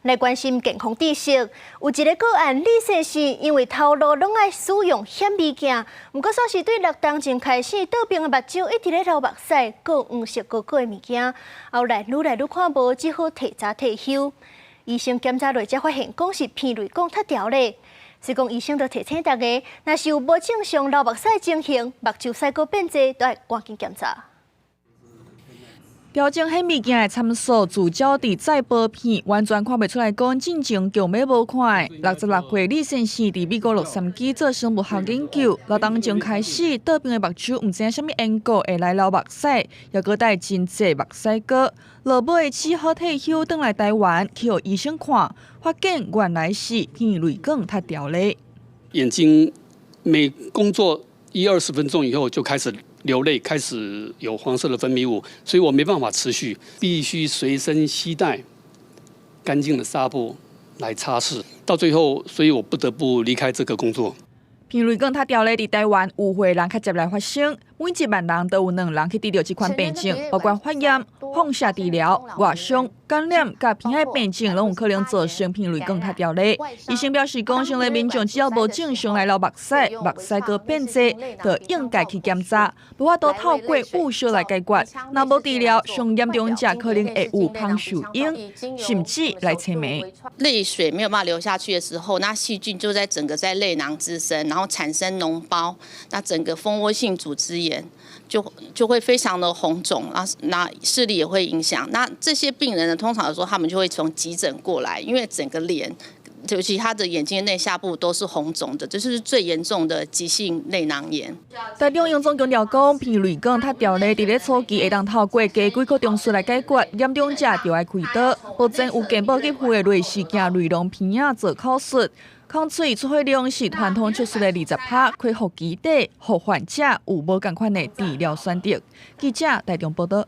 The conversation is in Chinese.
来关心健康知识。有一个个案，李先生因为头路拢爱使用显微镜，不过煞是对6当前开始倒病的目睭一直咧流目屎，各黄色高高的物件，后来愈看无，只好提早退休。医生检查落才发现，讲是鼻泪管塌掉咧。是讲医生就提醒大家，若是有无正常流目屎情形，目睭屎膏变质，都要赶紧检查。标准显微镜的参数聚焦伫再玻片，完全看袂出来讲进前强尾无快。66岁李先生伫美国洛杉矶做生物学研究，6当前开始倒病的目睭，唔知影什么缘故会来流目屎，又搁带真济目屎膏。落尾只好退休，返来台湾去予医生看，发现原来是鼻泪管塌掉咧。眼睛每工作20分钟以后就开始流泪，开始有黄色的分泌物，所以我没办法持续，必须随身携带干净的纱布来擦拭。到最后，所以我不得不离开这个工作。鼻泪管塌掉咧，伫台湾有岁人较接来发生，每1万人都有2人去治疗这款病症，包括发炎、放射治疗、外伤、感染、甲鼻癌病症，拢有可能造成鼻泪管塌掉咧。医生表示，讲生来民众只要无正常来流目屎膏变质，就应该去检查，无法度透过雾烧来解决。若无治疗，上严重者可能会有胖树影，甚至来青霉。泪水没有办法流下去的时候，那细菌就在整个在泪囊滋生，然后产生脓包，那整个蜂窝性组织炎就会非常的红肿，那视力也会影响。那这些病人呢，通常说他们就会从急诊过来，因为整个脸，尤其他的眼睛内下部都是红肿的，这是最严重的急性泪囊炎。台中央总强调讲，鼻泪管塌掉咧，伫咧初期会当透过加几颗中枢来解决，严重者就要开刀。目前有健保给付的类似镜内容片仔做口述。空嘴出血量是传统手术的20%，恢复基底，互患者有无共款的治疗选择。记者台中报道。